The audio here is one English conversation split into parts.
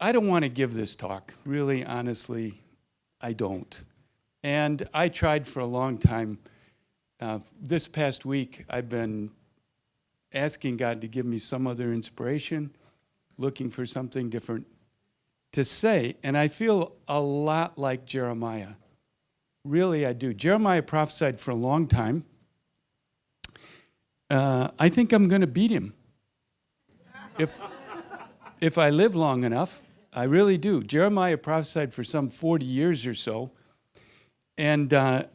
I don't want to give this talk. Really, honestly, I don't. And I tried for a long time. This past week, I've been asking God to give me some other inspiration, looking for something different to say. And I feel a lot like Jeremiah. Really, I do. Jeremiah prophesied for a long time. I think I'm going to beat him. If I live long enough, I really do. Jeremiah prophesied for some 40 years or so. And I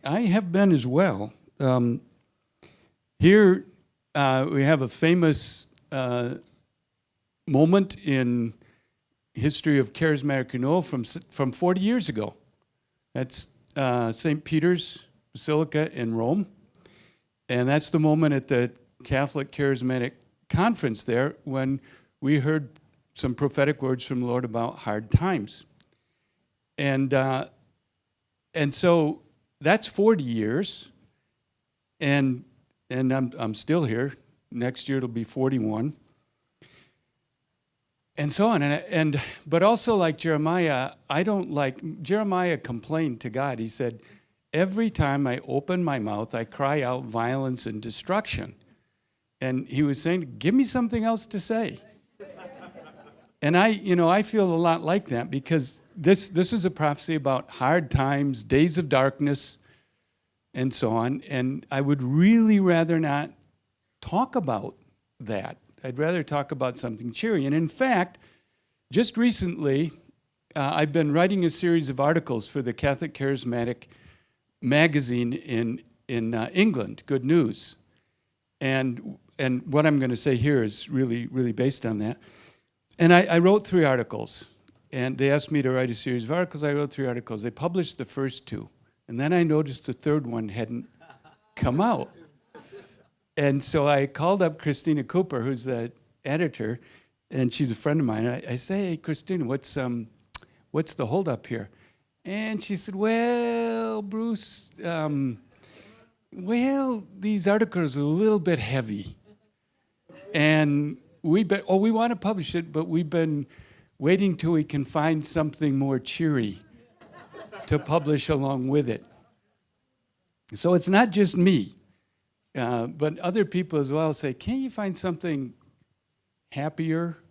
have been as well. Here we have a famous moment in history of charismatic renewal from 40 years ago. That's St. Peter's Basilica in Rome. And that's the moment at the Catholic Charismatic Conference there when we heard some prophetic words from the Lord about hard times. And so that's 40 years, and I'm still here. Next year it'll be 41, and so on. But also like Jeremiah, Jeremiah complained to God. He said, "Every time I open my mouth, I cry out violence and destruction." And he was saying, "Give me something else to say." And I feel a lot like that because this is a prophecy about hard times, days of darkness, and so on. And I would really rather not talk about that. I'd rather talk about something cheery. And in fact, just recently, I've been writing a series of articles for the Catholic Charismatic magazine in England, Good News. And what I'm going to say here is really, really based on that. And I wrote 3 articles, and they asked me to write a series of articles. I wrote 3 articles. They published the first 2, and then I noticed the third one hadn't come out. And so I called up Christina Cooper, who's the editor, and she's a friend of mine. I say, "Hey, Christina, what's the holdup here?" And she said, "Well, Bruce, these articles are a little bit heavy, and we want to publish it, but we've been waiting till we can find something more cheery to publish along with it." So it's not just me, but other people as well say, "Can't you find something happier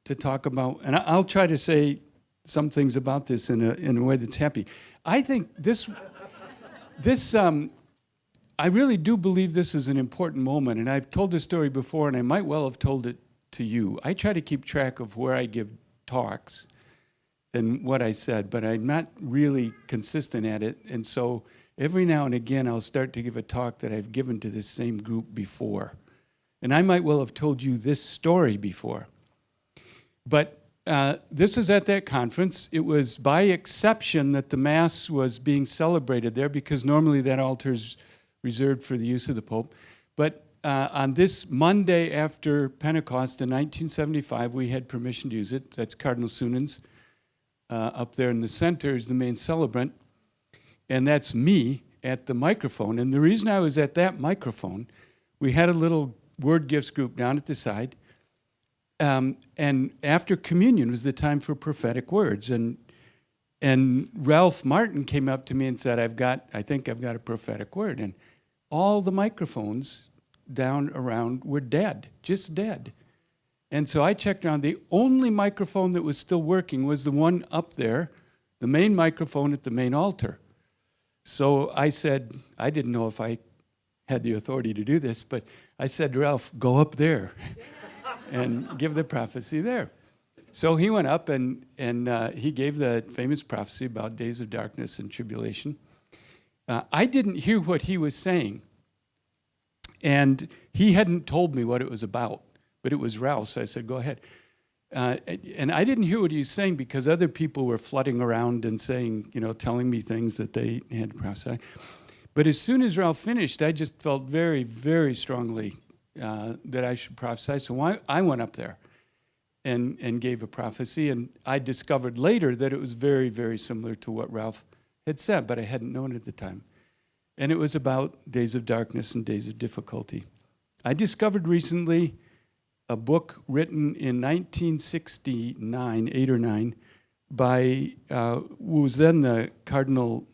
to talk about?" And I'll try to say some things about this in a way that's happy. I think this I really do believe this is an important moment, and I've told this story before, and I might well have told it to you. I try to keep track of where I give talks and what I said, but I'm not really consistent at it, and so every now and again I'll start to give a talk that I've given to this same group before. And I might well have told you this story before. But this is at that conference. It was by exception that the Mass was being celebrated there because normally that altar's reserved for the use of the Pope. But on this Monday after Pentecost in 1975, we had permission to use it. That's Cardinal Sunan's up there in the center is the main celebrant. And that's me at the microphone. And the reason I was at that microphone, we had a little word gifts group down at the side. And after communion was the time for prophetic words. And Ralph Martin came up to me and said, I think I've got a prophetic word. And all the microphones down around were dead, just dead. And so I checked around. The only microphone that was still working was the one up there, the main microphone at the main altar. So I said, I didn't know if I had the authority to do this, but I said to Ralph, "Go up there and give the prophecy there." So he went up and he gave the famous prophecy about days of darkness and tribulation. I didn't hear what he was saying, and he hadn't told me what it was about, but it was Ralph, so I said, "Go ahead." And I didn't hear what he was saying because other people were flooding around and saying, telling me things that they had to prophesy. But as soon as Ralph finished, I just felt very, very strongly that I should prophesy. So I went up there and gave a prophecy, and I discovered later that it was very, very similar to what Ralph had said, but I hadn't known it at the time. And it was about days of darkness and days of difficulty. I discovered recently a book written in 1969, 8 or 9, by who was then the Cardinal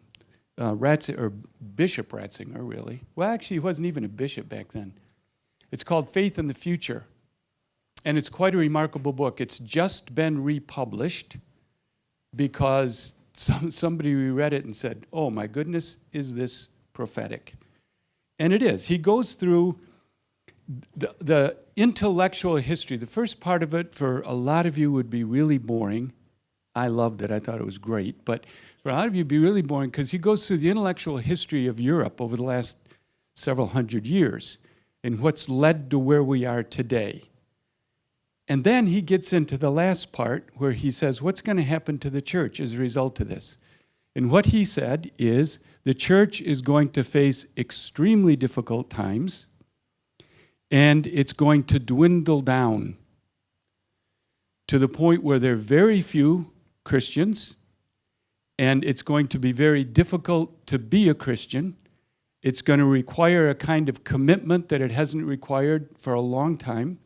Ratzinger, or Bishop Ratzinger, really. Well, actually, he wasn't even a bishop back then. It's called Faith in the Future, and it's quite a remarkable book. It's just been republished because somebody reread it and said, oh my goodness, is this prophetic? And it is. He goes through the intellectual history. The first part of it, for a lot of you, would be really boring. I loved it. I thought it was great. But for a lot of you, it'd be really boring because he goes through the intellectual history of Europe over the last several hundred years and what's led to where we are today. And then he gets into the last part where he says, what's going to happen to the church as a result of this? And what he said is the church is going to face extremely difficult times, and it's going to dwindle down to the point where there are very few Christians, and it's going to be very difficult to be a Christian. It's going to require a kind of commitment that it hasn't required for a long time,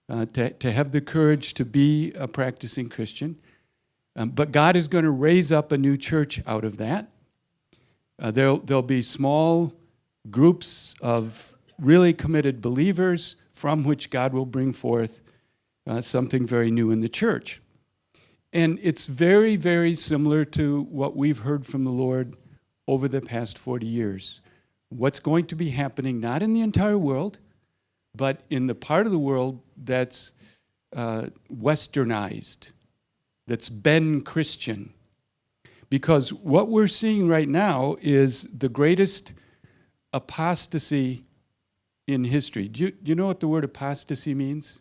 to have the courage to be a practicing Christian. But God is going to raise up a new church out of that. There'll be small groups of really committed believers from which God will bring forth something very new in the church. And it's very, very similar to what we've heard from the Lord over the past 40 years. What's going to be happening, not in the entire world, but in the part of the world that's westernized, that's been Christian. Because what we're seeing right now is the greatest apostasy in history. Do you know what the word apostasy means?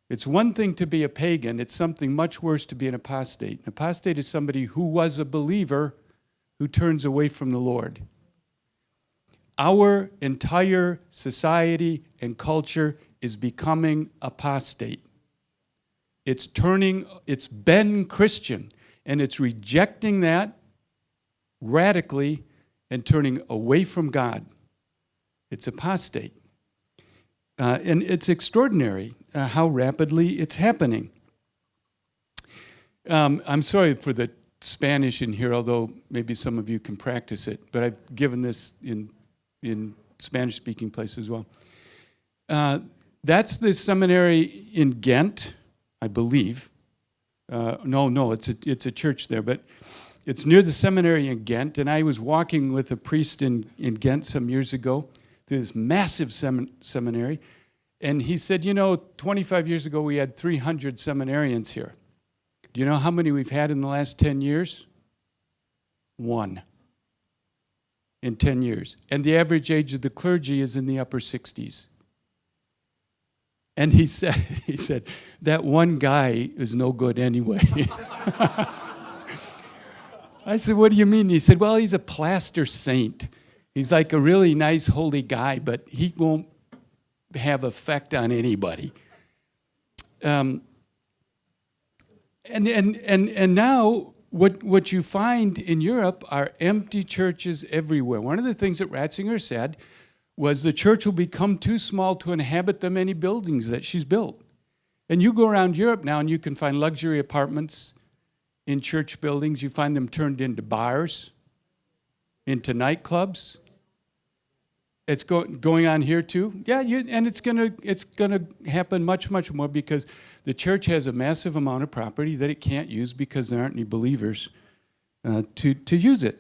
It's one thing to be a pagan. It's something much worse to be an apostate. An apostate is somebody who was a believer who turns away from the Lord. Our entire society and culture is becoming apostate. It's been Christian, and it's rejecting that radically and turning away from God. It's apostate. And it's extraordinary how rapidly it's happening. I'm sorry for the Spanish in here, although maybe some of you can practice it, but I've given this in Spanish-speaking places as well. That's the seminary in Ghent, I believe. No, it's a church there, but it's near the seminary in Ghent, and I was walking with a priest in Ghent some years ago through this massive seminary, and he said, 25 years ago we had 300 seminarians here. Do you know how many we've had in the last 10 years? 1. In 10 years. And the average age of the clergy is in the upper 60s. And he said, that one guy is no good anyway. I said, what do you mean? He said, well, he's a plaster saint. He's like a really nice, holy guy, but he won't have effect on anybody. And now what you find in Europe are empty churches everywhere. One of the things that Ratzinger said was the church will become too small to inhabit the many buildings that she's built. And you go around Europe now and you can find luxury apartments in church buildings. You find them turned into bars, into nightclubs. It's going on here too. Yeah, and it's gonna happen much, much more because the church has a massive amount of property that it can't use because there aren't any believers to use it.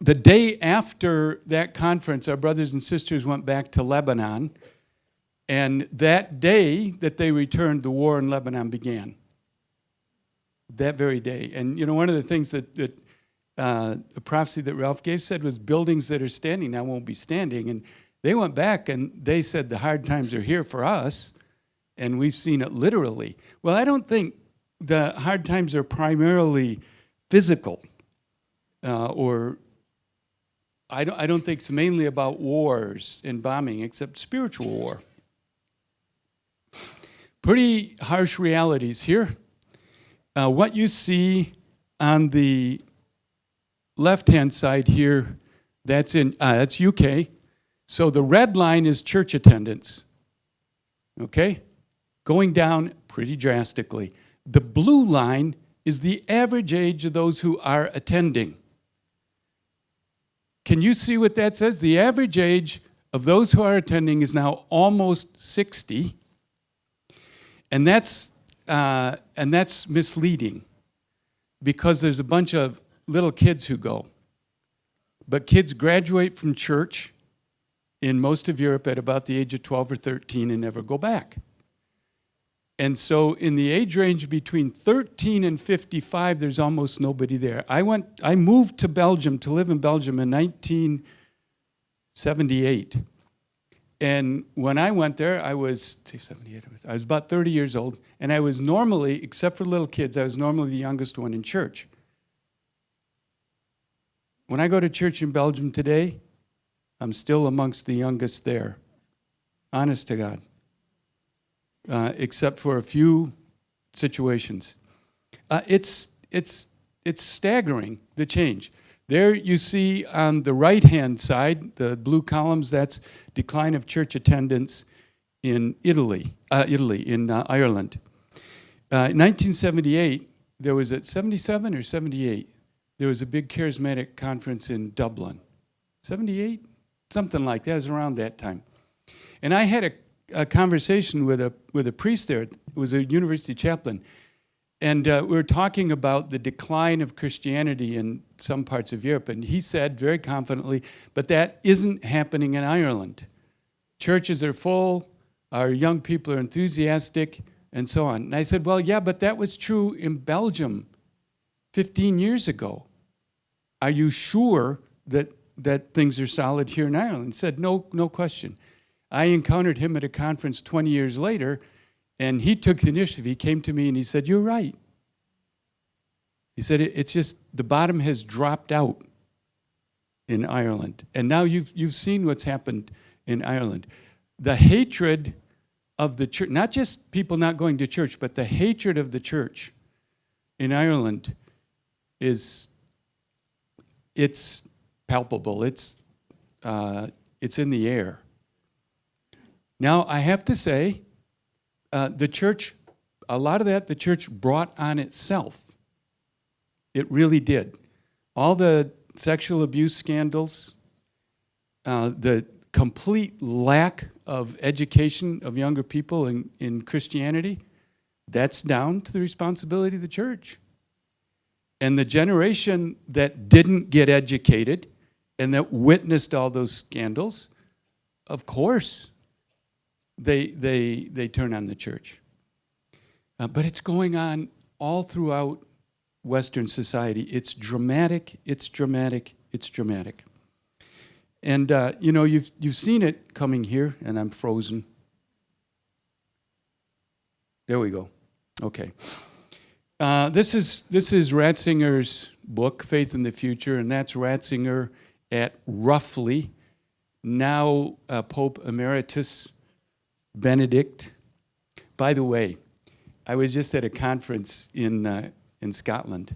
The day after that conference, our brothers and sisters went back to Lebanon, and that day that they returned, the war in Lebanon began. That very day. And one of the things that the prophecy that Ralph gave said was buildings that are standing now won't be standing. And they went back and they said the hard times are here for us, and we've seen it literally. Well, I don't think the hard times are primarily physical, or I don't think it's mainly about wars and bombing, except spiritual war. Pretty harsh realities here. What you see on the left-hand side here, that's UK. So the red line is church attendance, okay? Going down pretty drastically. The blue line is the average age of those who are attending. Can you see what that says? The average age of those who are attending is now almost 60, and that's misleading because there's a bunch of little kids who go. But kids graduate from church in most of Europe at about the age of 12 or 13 and never go back. And so in the age range between 13 and 55, there's almost nobody there. I moved to Belgium, to live in Belgium in 1978. And when I went there, I was about 30 years old, and I was normally, except for little kids, I was normally the youngest one in church. When I go to church in Belgium today, I'm still amongst the youngest there. Honest to God. Except for a few situations. It's staggering, the change. There you see on the right-hand side, the blue columns, that's decline of church attendance in Ireland. In 1978, there was at 77 or 78, there was a big charismatic conference in Dublin. 78? Something like that. It was around that time. And I had a conversation with a priest there. It was a university chaplain. And we were talking about the decline of Christianity in some parts of Europe. And he said very confidently, but that isn't happening in Ireland. Churches are full, our young people are enthusiastic, and so on. And I said, well, yeah, but that was true in Belgium 15 years ago. Are you sure that things are solid here in Ireland? He said, no question. I encountered him at a conference 20 years later, and he took the initiative. He came to me and he said, you're right. He said, it's just the bottom has dropped out in Ireland. And now you've seen what's happened in Ireland. The hatred of the church, not just people not going to church, but the hatred of the church in Ireland it's palpable. It's in the air. Now, I have to say, the church, a lot of that the church brought on itself. It really did. All the sexual abuse scandals, the complete lack of education of younger people in Christianity, that's down to the responsibility of the church. And the generation that didn't get educated and that witnessed all those scandals, of course, they turn on the church. But it's going on all throughout Western society. It's dramatic, it's dramatic, it's dramatic. And you've seen it coming here, and I'm frozen. There we go. Okay. This is Ratzinger's book, Faith in the Future, and that's Ratzinger at roughly now Pope Emeritus Benedict. By the way, I was just at a conference in Scotland,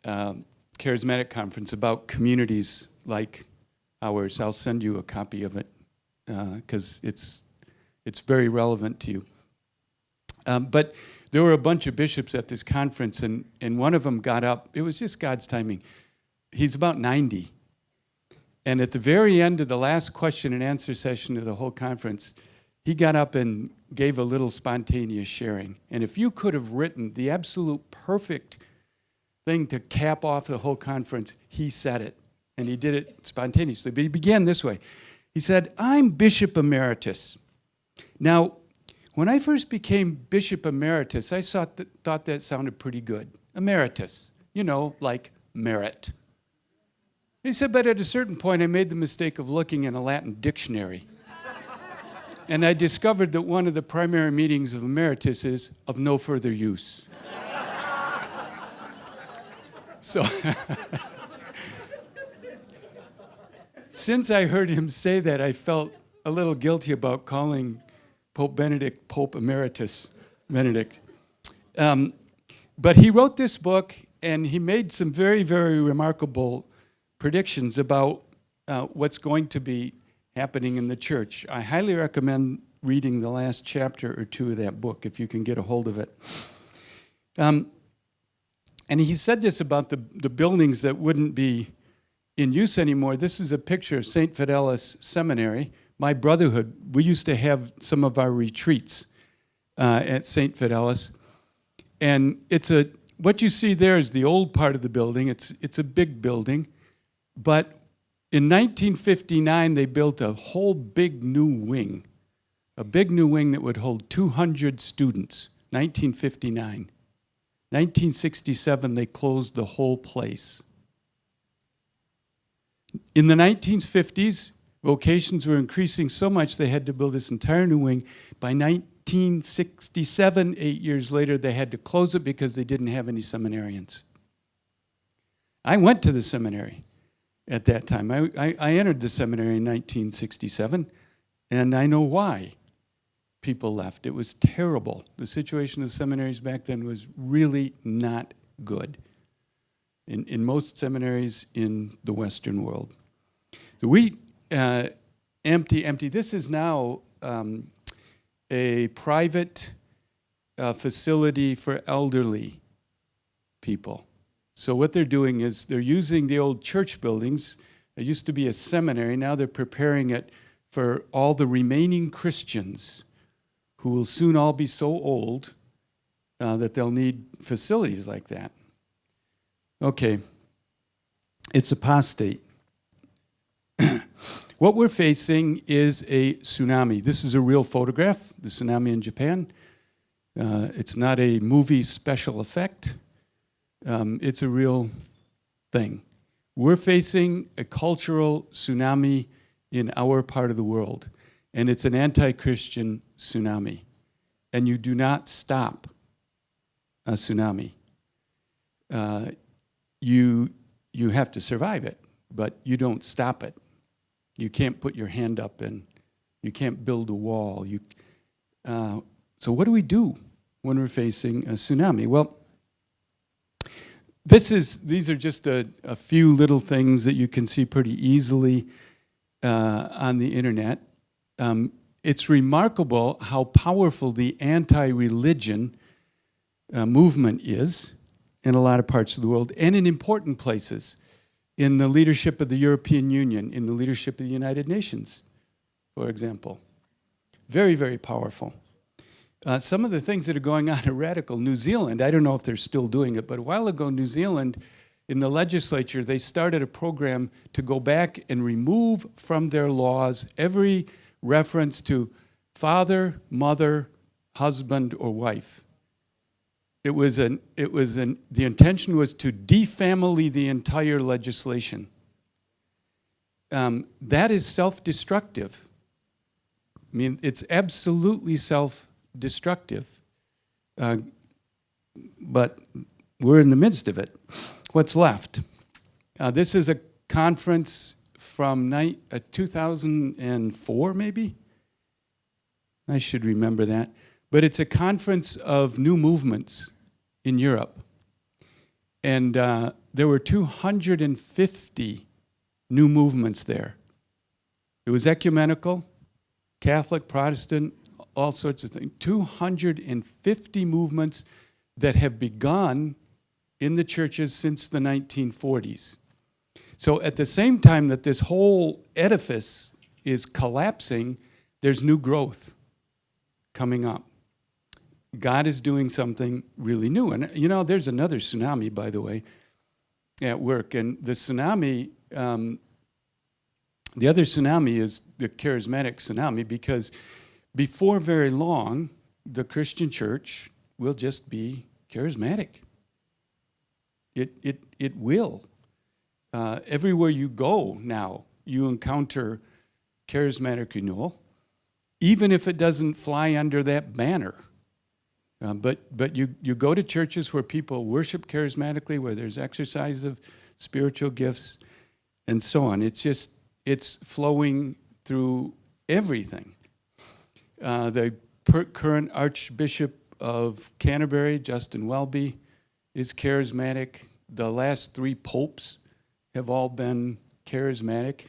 charismatic conference about communities like ours. I'll send you a copy of it because it's very relevant to you. But there were a bunch of bishops at this conference, and one of them got up. It was just God's timing. He's about 90. And at the very end of the last question and answer session of the whole conference, he got up and gave a little spontaneous sharing. And if you could have written the absolute perfect thing to cap off the whole conference, he said it. And he did it spontaneously. But he began this way. He said, I'm Bishop Emeritus. Now, when I first became Bishop Emeritus, I thought that sounded pretty good. Emeritus, like merit. He said, but at a certain point, I made the mistake of looking in a Latin dictionary. And I discovered that one of the primary meanings of emeritus is of no further use. So, since I heard him say that, I felt a little guilty about calling Pope Benedict Pope Emeritus Benedict. But he wrote this book, and he made some very, very remarkable predictions about what's going to be happening in the church. I highly recommend reading the last chapter or two of that book if you can get a hold of it. And he said this about the buildings that wouldn't be in use anymore. This is a picture of St. Fidelis Seminary. My brotherhood, we used to have some of our retreats at St. Fidelis. And what you see there is the old part of the building. It's a big building. But in 1959, they built a whole big new wing. A big new wing that would hold 200 students, 1959. 1967, they closed the whole place. In the 1950s, vocations were increasing so much they had to build this entire new wing. By 1967, 8 years later, they had to close it because they didn't have any seminarians. I went to the seminary at that time. I entered the seminary in 1967, and I know why people left. It was terrible. The situation of the seminaries back then was really not good in most seminaries in the Western world. Empty. This is now a private facility for elderly people. So what they're doing is they're using the old church buildings. It used to be a seminary. Now they're preparing it for all the remaining Christians who will soon all be so old that they'll need facilities like that. Okay, it's apostate. What we're facing is a tsunami. This is a real photograph, the tsunami in Japan. It's not a movie special effect. It's a real thing. We're facing a cultural tsunami in our part of the world, and it's an anti-Christian tsunami. And you do not stop a tsunami. You have to survive it, but you don't stop it. You can't put your hand up and you can't build a wall. So what do we do when we're facing a tsunami? Well, these are just a few little things that you can see pretty easily on the internet. It's remarkable how powerful the anti-religion movement is in a lot of parts of the world and in important places, in the leadership of the European Union, in the leadership of the United Nations, for example. Very, very powerful. Some of the things that are going on are radical. New Zealand, I don't know if they're still doing it, but a while ago, New Zealand, in the legislature, they started a program to go back and remove from their laws every reference to father, mother, husband, or wife. The intention was to defamily the entire legislation. That is self-destructive. I mean, it's absolutely self-destructive. But we're in the midst of it. What's left? This is a conference from 2004, maybe? I should remember that. But it's a conference of new movements in Europe. And there were 250 new movements there. It was ecumenical, Catholic, Protestant, all sorts of things. 250 movements that have begun in the churches since the 1940s. So at the same time that this whole edifice is collapsing, there's new growth coming up. God is doing something really new. And, there's another tsunami, by the way, at work. And the tsunami, the other tsunami is the charismatic tsunami, because before very long, the Christian church will just be charismatic. It will. Everywhere you go now, you encounter charismatic renewal, even if it doesn't fly under that banner. But you go to churches where people worship charismatically, where there's exercise of spiritual gifts, and so on. It's flowing through everything. The current Archbishop of Canterbury, Justin Welby, is charismatic. The last 3 popes have all been charismatic.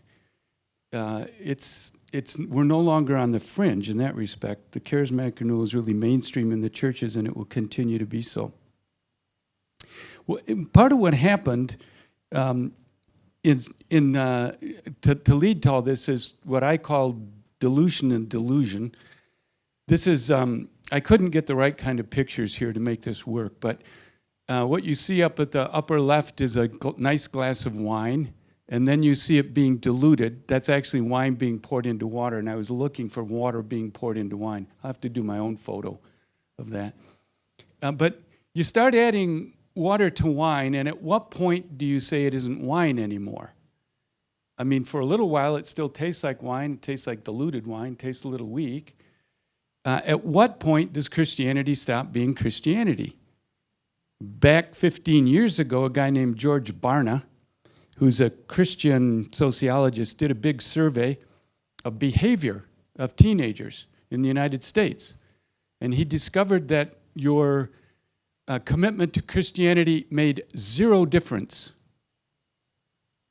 we're no longer on the fringe in that respect. The charismatic renewal is really mainstream in the churches, and it will continue to be so. Well, part of what happened to lead to all this is what I call dilution and delusion. This is, I couldn't get the right kind of pictures here to make this work, but what you see up at the upper left is a nice glass of wine, and then you see it being diluted. That's actually wine being poured into water, and I was looking for water being poured into wine. I'll have to do my own photo of that. But you start adding water to wine, and at what point do you say it isn't wine anymore? I mean, for a little while, it still tastes like wine. It tastes like diluted wine. It tastes a little weak. At what point does Christianity stop being Christianity? Back 15 years ago, a guy named George Barna, who's a Christian sociologist, did a big survey of behavior of teenagers in the United States. And he discovered that your commitment to Christianity made zero difference.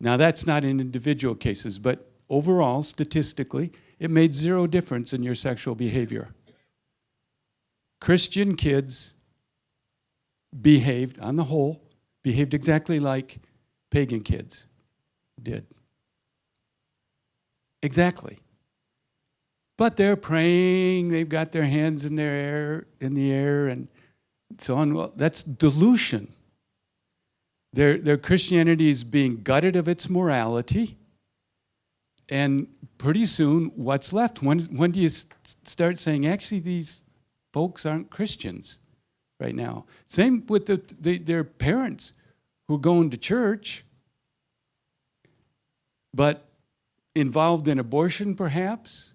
Now, that's not in individual cases, but overall, statistically, it made zero difference in your sexual behavior. Christian kids behaved, on the whole, behaved exactly like pagan kids did. Exactly. But they're praying, they've got their hands in the air, and so on. Well, that's dilution. Their Christianity is being gutted of its morality, and pretty soon, what's left? When do you start saying, actually, these folks aren't Christians right now? Same with their parents who are going to church, but involved in abortion, perhaps,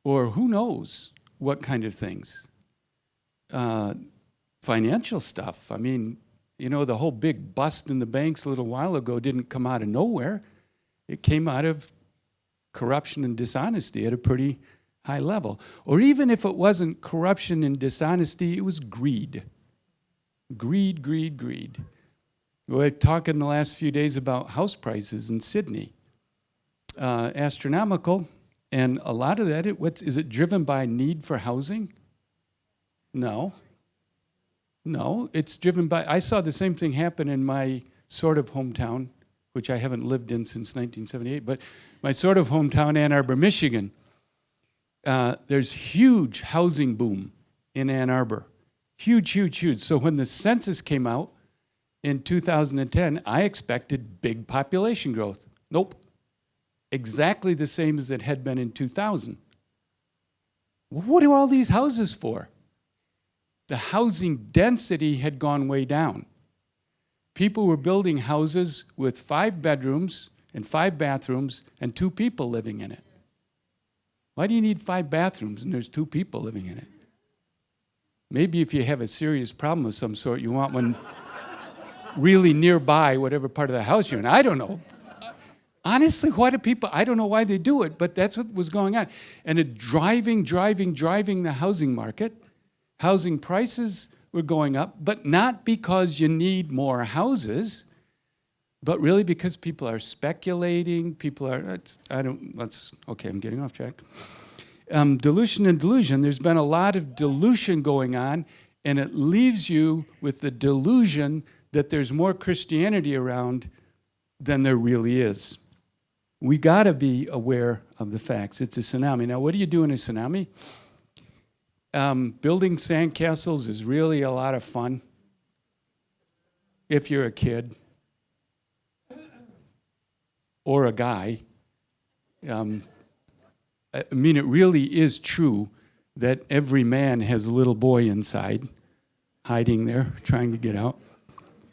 or who knows what kind of things. Financial stuff. I mean, you know, the whole big bust in the banks a little while ago didn't come out of nowhere. It came out of corruption and dishonesty at a pretty high level. Or even if it wasn't corruption and dishonesty, it was greed. Greed, greed, greed. We're talking the last few days about house prices in Sydney. Astronomical, and a lot of that, is it driven by need for housing? No. No, it's driven by, I saw the same thing happen in my sort of hometown, which I haven't lived in since 1978, but my sort of hometown, Ann Arbor, Michigan. There's huge housing boom in Ann Arbor. Huge, huge, huge. So when the census came out in 2010, I expected big population growth. Nope. Exactly the same as it had been in 2000. What are all these houses for? The housing density had gone way down. People were building houses with 5 bedrooms and 5 bathrooms and 2 people living in it. Why do you need 5 bathrooms and there's 2 people living in it? Maybe if you have a serious problem of some sort, you want one really nearby, whatever part of the house you're in. I don't know. Honestly, why do people, I don't know why they do it, but that's what was going on. And it driving the housing market. Housing prices were going up, but not because you need more houses, but really because people are speculating, okay, I'm getting off track. Dilution and delusion, there's been a lot of dilution going on, and it leaves you with the delusion that there's more Christianity around than there really is. We gotta be aware of the facts. It's a tsunami. Now, what do you do in a tsunami? Building sandcastles is really a lot of fun if you're a kid or a guy. I mean, it really is true that every man has a little boy inside, hiding there, trying to get out.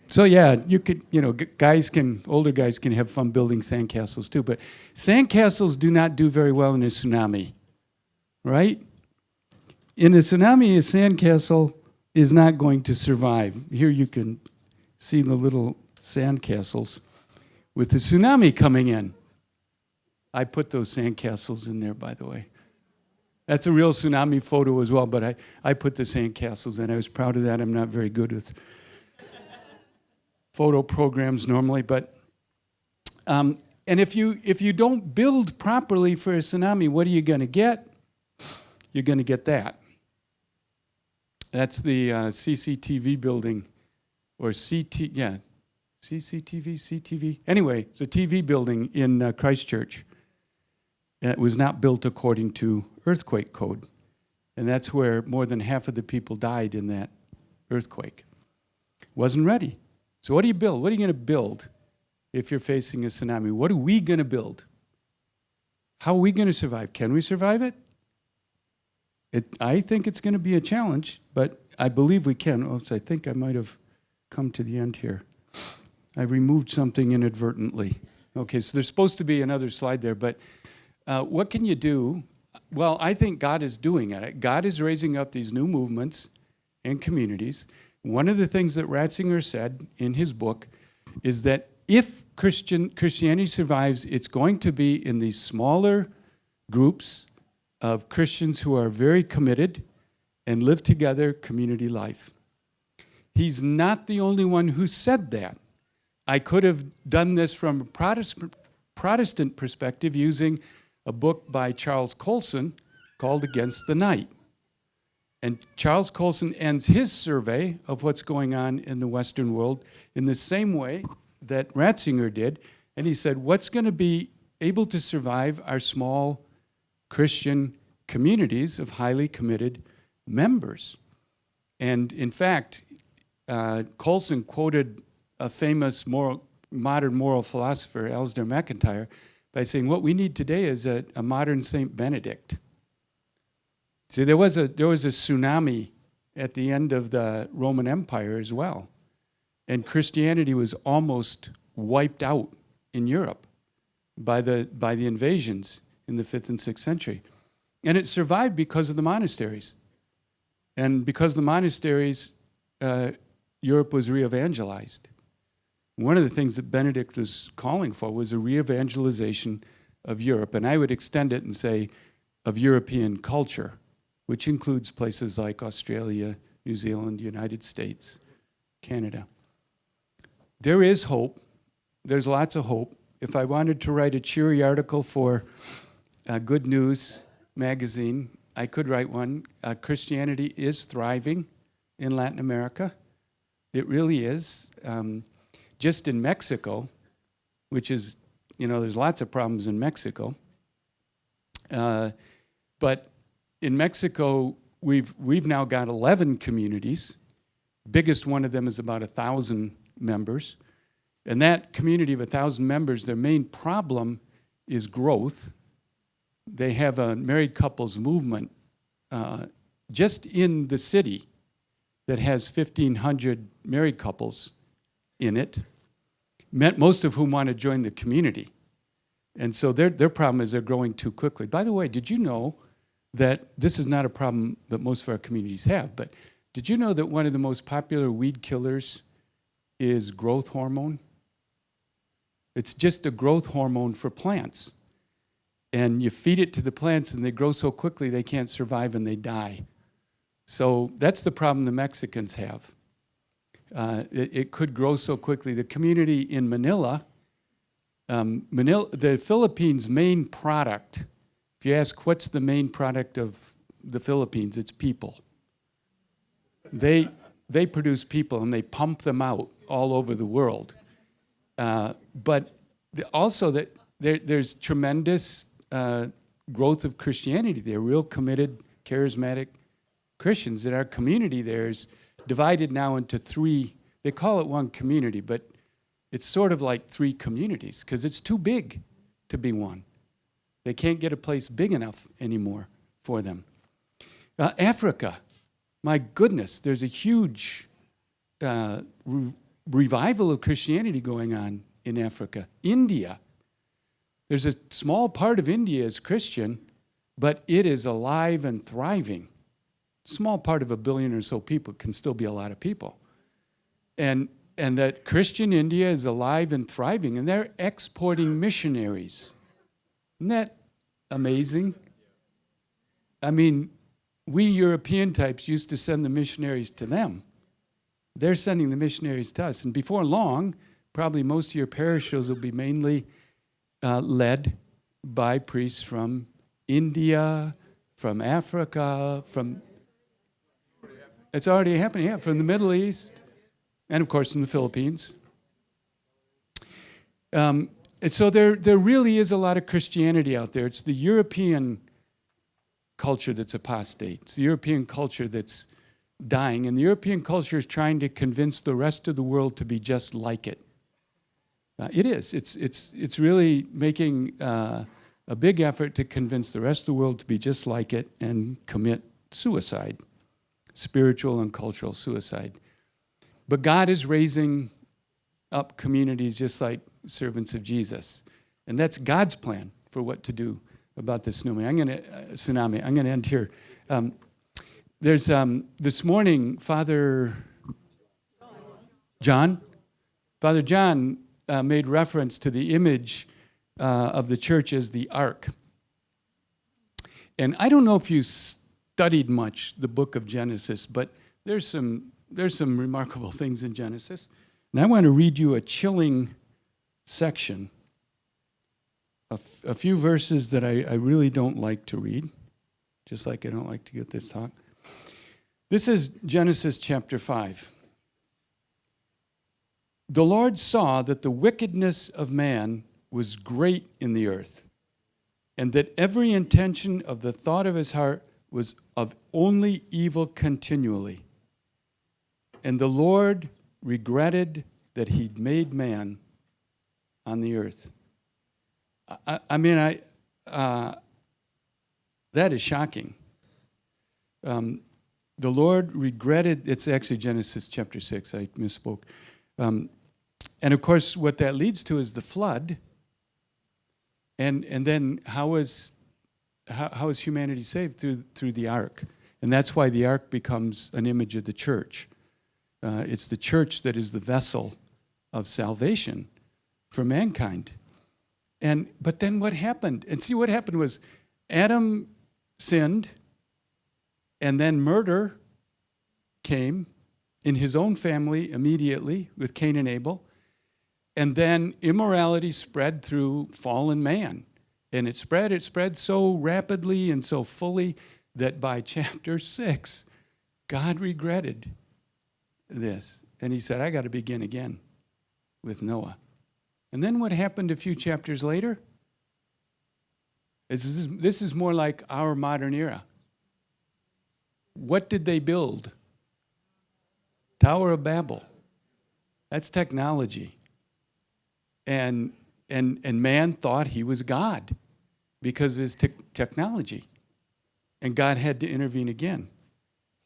So yeah, you could, older guys can have fun building sandcastles too, but sandcastles do not do very well in a tsunami, right? In a tsunami, a sandcastle is not going to survive. Here you can see the little sandcastles with the tsunami coming in. I put those sandcastles in there, by the way. That's a real tsunami photo as well, but I put the sandcastles in. I was proud of that. I'm not very good with photo programs normally, but And if you don't build properly for a tsunami, what are you going to get? You're going to get that. That's the CCTV building, or CCTV. Anyway, it's a TV building in Christchurch. It was not built according to earthquake code. And that's where more than half of the people died in that earthquake. Wasn't ready. So what do you build? What are you going to build if you're facing a tsunami? What are we going to build? How are we going to survive? Can we survive it? I think it's going to be a challenge, but I believe we can. Oh, so I think I might have come to the end here. I removed something inadvertently. Okay, so there's supposed to be another slide there, but what can you do? Well, I think God is doing it. God is raising up these new movements and communities. One of the things that Ratzinger said in his book is that if Christianity survives, it's going to be in these smaller groups of Christians who are very committed and live together community life. He's not the only one who said that. I could have done this from a Protestant perspective using a book by Charles Colson called Against the Night. And Charles Colson ends his survey of what's going on in the Western world in the same way that Ratzinger did. And he said, what's going to be able to survive are small Christian communities of highly committed members. And in fact, Colson quoted a famous modern moral philosopher, Alasdair MacIntyre, by saying what we need today is a modern Saint Benedict. See, there was a tsunami at the end of the Roman Empire as well, and Christianity was almost wiped out in Europe by the invasions in the 5th and 6th century. And it survived because of the monasteries. And because of the monasteries, Europe was re-evangelized. One of the things that Benedict was calling for was a re-evangelization of Europe. And I would extend it and say of European culture, which includes places like Australia, New Zealand, United States, Canada. There is hope. There's lots of hope. If I wanted to write a cheery article for Good News magazine, I could write one. Christianity is thriving in Latin America. It really is. Just in Mexico, which is, there's lots of problems in Mexico. But in Mexico, we've now got 11 communities. Biggest one of them is about 1,000 members. And that community of 1,000 members, their main problem is growth. They have a married couples movement just in the city that has 1,500 married couples in it, most of whom want to join the community. And so their problem is they're growing too quickly. By the way, did you know that this is not a problem that most of our communities have, but did you know that one of the most popular weed killers is growth hormone? It's just a growth hormone for plants. And you feed it to the plants and they grow so quickly they can't survive and they die. So that's the problem the Mexicans have. It could grow so quickly. The community in Manila, the Philippines' main product, if you ask what's the main product of the Philippines, it's people. They produce people and they pump them out all over the world. But also that there's tremendous growth of Christianity there, real committed, charismatic Christians. And our community there is divided now into 3, they call it one community, but it's sort of like 3 communities because it's too big to be one. They can't get a place big enough anymore for them. Africa, my goodness, there's a huge revival of Christianity going on in Africa. India, there's a small part of India is Christian, but it is alive and thriving. Small part of 1 billion or so people can still be a lot of people. And that Christian India is alive and thriving, and they're exporting missionaries. Isn't that amazing? I mean, we European types used to send the missionaries to them. They're sending the missionaries to us. And before long, probably most of your parishes will be mainly led by priests from India, from Africa, from... It's already happening, yeah, from the Middle East, and of course from the Philippines. And so there really is a lot of Christianity out there. It's the European culture that's apostate. It's the European culture that's dying, and the European culture is trying to convince the rest of the world to be just like it. It is. It's really making a big effort to convince the rest of the world to be just like it and commit suicide, spiritual and cultural suicide. But God is raising up communities just like servants of Jesus, and that's God's plan for what to do about the tsunami. I'm going to end here. There's this morning, Father John made reference to the image of the church as the ark. And I don't know if you studied much the book of Genesis, but there's some remarkable things in Genesis. And I want to read you a chilling section, a few verses that I really don't like to read, just like I don't like to get this talk. This is Genesis chapter 5. The Lord saw that the wickedness of man was great in the earth, and that every intention of the thought of his heart was of only evil continually. And the Lord regretted that he'd made man on the earth. That is shocking. The Lord regretted, it's actually Genesis chapter 6, I misspoke. And of course, what that leads to is the flood. And then how is humanity saved? Through the ark. And that's why the ark becomes an image of the church. It's the church that is the vessel of salvation for mankind. But then what happened? And see, what happened was Adam sinned, and then murder came in his own family immediately with Cain and Abel. And then immorality spread through fallen man. And it spread so rapidly and so fully that by chapter 6, God regretted this. And he said, I got to begin again with Noah. And then what happened a few chapters later? This is more like our modern era. What did they build? Tower of Babel. That's technology. And man thought he was God because of his technology. And God had to intervene again.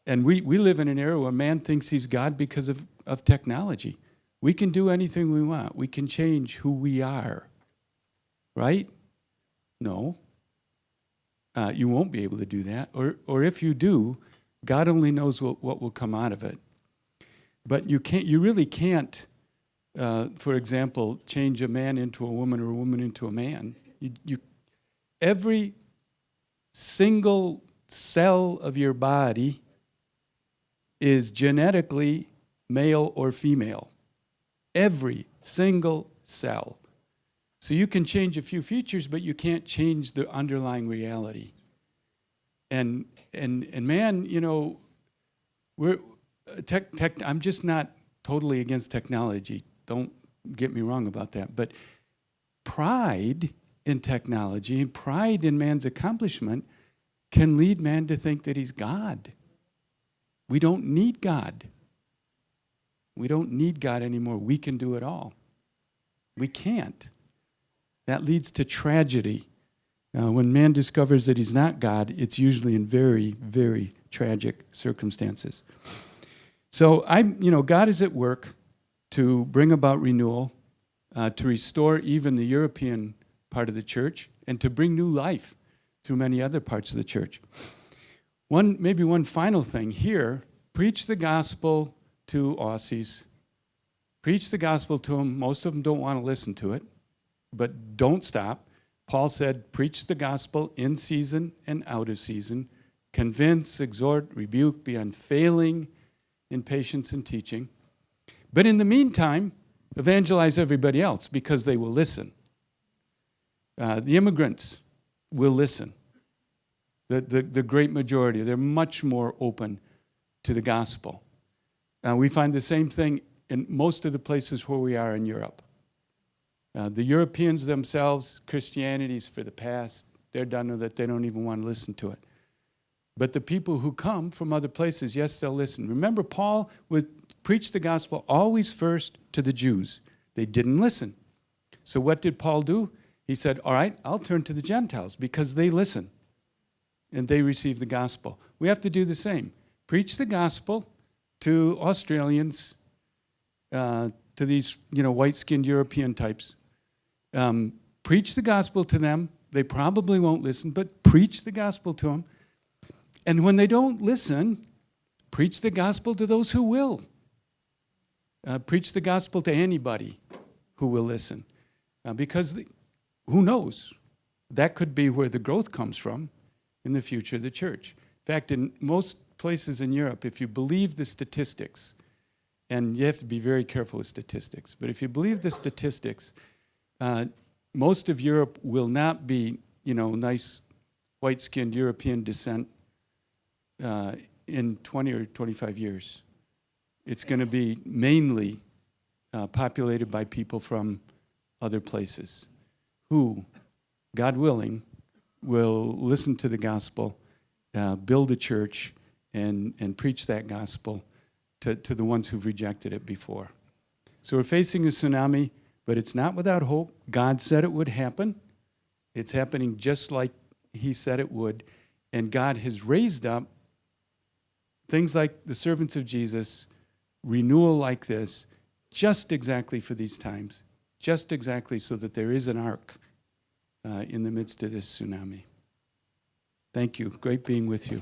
And we live in an era where man thinks he's God because of technology. We can do anything we want. We can change who we are. Right? No. You won't be able to do that. Or if you do, God only knows what will come out of it. But you really can't, for example, change a man into a woman or a woman into a man. Every single cell of your body is genetically male or female. Every single cell. So you can change a few features, but you can't change the underlying reality. And man, I'm just not totally against technology. Don't get me wrong about that. But pride in technology and pride in man's accomplishment can lead man to think that he's God. We don't need God. We don't need God anymore. We can do it all. We can't. That leads to tragedy. When man discovers that he's not God, it's usually in very, very tragic circumstances. So God is at work to bring about renewal, to restore even the European part of the church, and to bring new life through many other parts of the church. Maybe one final thing here, preach the gospel to Aussies. Preach the gospel to them. Most of them don't want to listen to it, but don't stop. Paul said, preach the gospel in season and out of season. Convince, exhort, rebuke, be unfailing in patience and teaching. But in the meantime, evangelize everybody else because they will listen. The immigrants will listen. The great majority, they're much more open to the gospel. We find the same thing in most of the places where we are in Europe. The Europeans themselves, Christianity's for the past. They're done with it. They don't even want to listen to it. But the people who come from other places, yes, they'll listen. Remember, Paul would preach the gospel always first to the Jews. They didn't listen. So what did Paul do? He said, all right, I'll turn to the Gentiles because they listen and they receive the gospel. We have to do the same. Preach the gospel to Australians, to these white-skinned European types. Preach the gospel to them. They probably won't listen, but preach the gospel to them. And when they don't listen, preach the gospel to those who will. Preach the gospel to anybody who will listen. Because who knows? That could be where the growth comes from in the future of the church. In fact, in most places in Europe, if you believe the statistics, and you have to be very careful with statistics, but if you believe the statistics, most of Europe will not be, nice white-skinned European descent in 20 or 25 years. It's going to be mainly populated by people from other places who, God willing, will listen to the gospel, build a church, and preach that gospel to the ones who've rejected it before. So we're facing a tsunami, but it's not without hope. God said it would happen. It's happening just like he said it would. And God has raised up things like the servants of Jesus, renewal like this, just exactly for these times, just exactly so that there is an ark in the midst of this tsunami. Thank you. Great being with you.